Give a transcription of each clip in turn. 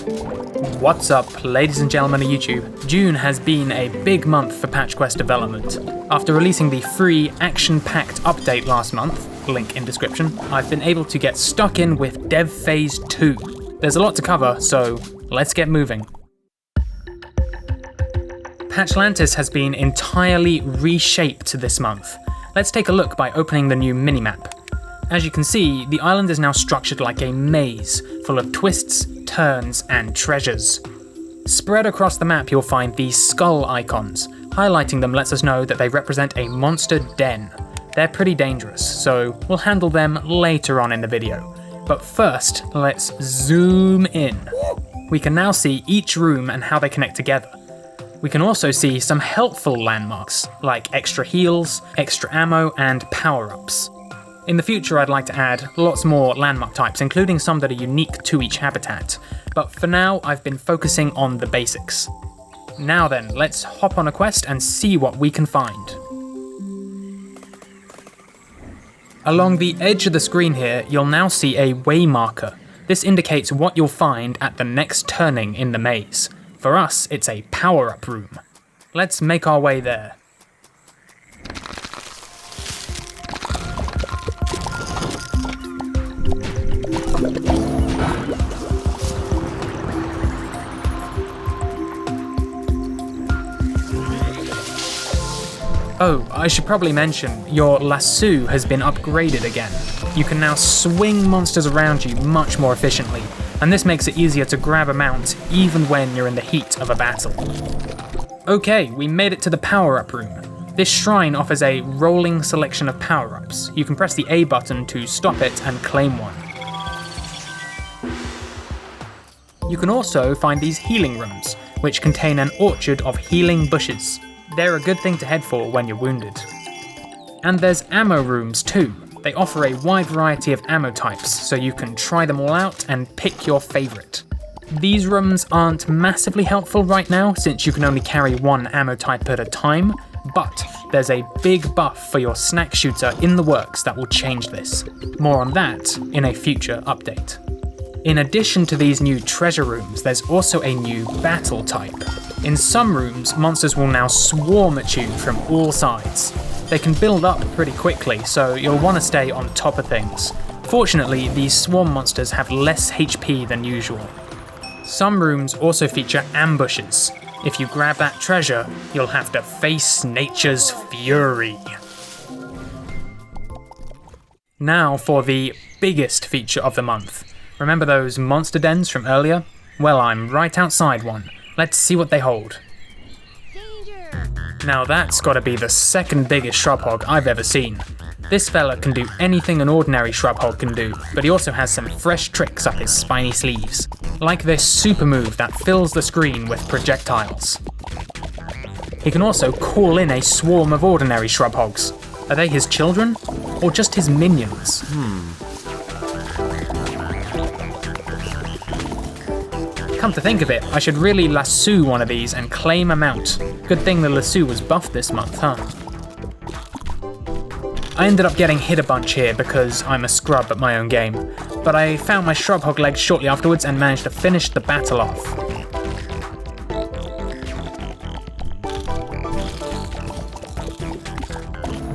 What's up, ladies and gentlemen of YouTube? June has been a big month for Patch Quest development. After releasing the free action-packed update last month, link in description, I've been able to get stuck in with Dev Phase 2. There's a lot to cover, so let's get moving. Patchlantis has been entirely reshaped this month. Let's take a look by opening the new minimap. As you can see, the island is now structured like a maze, full of twists, turns, and treasures. Spread across the map you'll find these skull icons. Highlighting them lets us know that they represent a monster den. They're pretty dangerous, so we'll handle them later on in the video. But first, let's zoom in. We can now see each room and how they connect together. We can also see some helpful landmarks, like extra heals, extra ammo, and power-ups. In the future, I'd like to add lots more landmark types, including some that are unique to each habitat. But for now, I've been focusing on the basics. Now then, let's hop on a quest and see what we can find. Along the edge of the screen here, you'll now see a way marker. This indicates what you'll find at the next turning in the maze. For us, it's a power-up room. Let's make our way there. Oh, I should probably mention, your lasso has been upgraded again. You can now swing monsters around you much more efficiently, and this makes it easier to grab a mount even when you're in the heat of a battle. Okay, we made it to the power-up room. This shrine offers a rolling selection of power-ups. You can press the A button to stop it and claim one. You can also find these healing rooms, which contain an orchard of healing bushes. They're a good thing to head for when you're wounded. And there's ammo rooms too. They offer a wide variety of ammo types, so you can try them all out and pick your favourite. These rooms aren't massively helpful right now, since you can only carry one ammo type at a time, but there's a big buff for your snack shooter in the works that will change this. More on that in a future update. In addition to these new treasure rooms, there's also a new battle type. In some rooms, monsters will now swarm at you from all sides. They can build up pretty quickly, so you'll want to stay on top of things. Fortunately, these swarm monsters have less HP than usual. Some rooms also feature ambushes. If you grab that treasure, you'll have to face nature's fury. Now for the biggest feature of the month. Remember those monster dens from earlier? Well, I'm right outside one. Let's see what they hold. Danger. Now that's gotta be the second biggest shrub hog I've ever seen. This fella can do anything an ordinary shrub hog can do, but he also has some fresh tricks up his spiny sleeves. Like this super move that fills the screen with projectiles. He can also call in a swarm of ordinary shrub hogs. Are they his children? Or just his minions? Come to think of it, I should really lasso one of these and claim a mount. Good thing the lasso was buffed this month, huh? I ended up getting hit a bunch here because I'm a scrub at my own game, but I found my shrub hog legs shortly afterwards and managed to finish the battle off.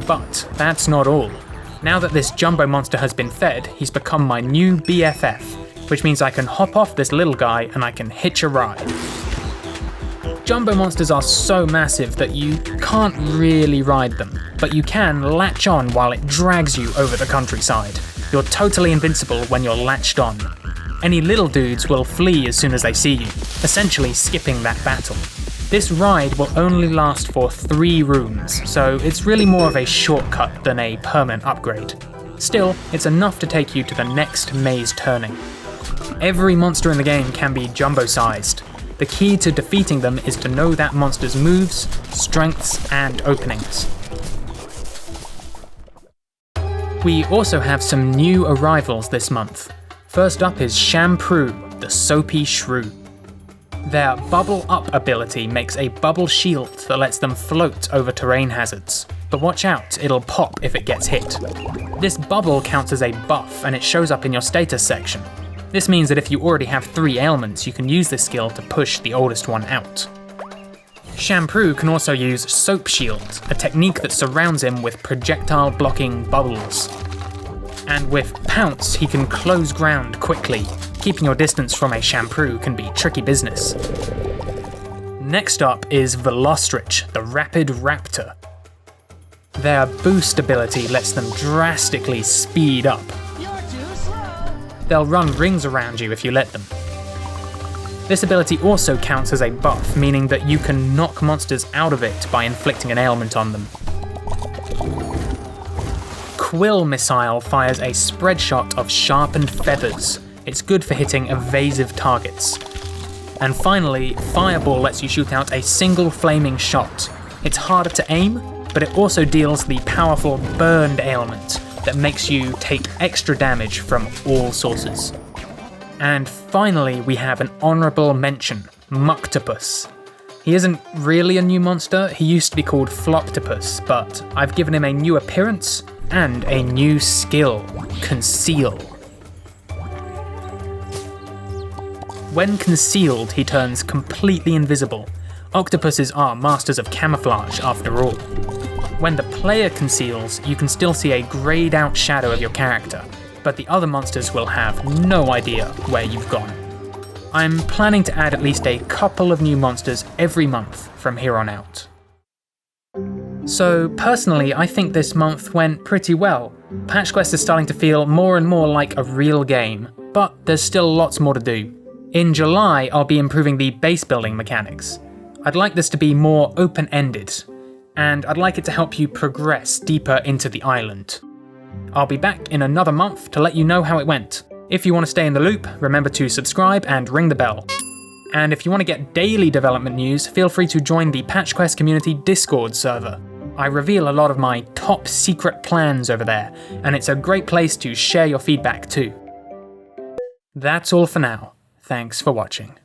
But that's not all. Now that this jumbo monster has been fed, he's become my new BFF. Which means I can hop off this little guy and I can hitch a ride. Jumbo monsters are so massive that you can't really ride them, but you can latch on while it drags you over the countryside. You're totally invincible when you're latched on. Any little dudes will flee as soon as they see you, essentially skipping that battle. This ride will only last for 3 rooms, so it's really more of a shortcut than a permanent upgrade. Still, it's enough to take you to the next maze turning. Every monster in the game can be jumbo-sized. The key to defeating them is to know that monster's moves, strengths, and openings. We also have some new arrivals this month. First up is Shampoo, the Soapy Shrew. Their Bubble Up ability makes a bubble shield that lets them float over terrain hazards. But watch out, it'll pop if it gets hit. This bubble counts as a buff and it shows up in your status section. This means that if you already have 3 ailments, you can use this skill to push the oldest one out. Shampoo can also use Soap Shield, a technique that surrounds him with projectile-blocking bubbles. And with Pounce, he can close ground quickly. Keeping your distance from a Shampoo can be tricky business. Next up is Velostrich, the Rapid Raptor. Their boost ability lets them drastically speed up. They'll run rings around you if you let them. This ability also counts as a buff, meaning that you can knock monsters out of it by inflicting an ailment on them. Quill Missile fires a spread shot of sharpened feathers. It's good for hitting evasive targets. And finally, Fireball lets you shoot out a single flaming shot. It's harder to aim, but it also deals the powerful burned ailment that makes you take extra damage from all sources. And finally, we have an honourable mention, Mucktopus. He isn't really a new monster, he used to be called Floptopus, but I've given him a new appearance and a new skill, Conceal. When concealed, he turns completely invisible. Octopuses are masters of camouflage, after all. When the player conceals, you can still see a greyed out shadow of your character, but the other monsters will have no idea where you've gone. I'm planning to add at least a couple of new monsters every month from here on out. So personally, I think this month went pretty well. Patch Quest is starting to feel more and more like a real game, but there's still lots more to do. In July, I'll be improving the base building mechanics. I'd like this to be more open-ended, and I'd like it to help you progress deeper into the island. I'll be back in another month to let you know how it went. If you want to stay in the loop, remember to subscribe and ring the bell. And if you want to get daily development news, feel free to join the Patch Quest Community Discord server. I reveal a lot of my top secret plans over there, and it's a great place to share your feedback too. That's all for now. Thanks for watching.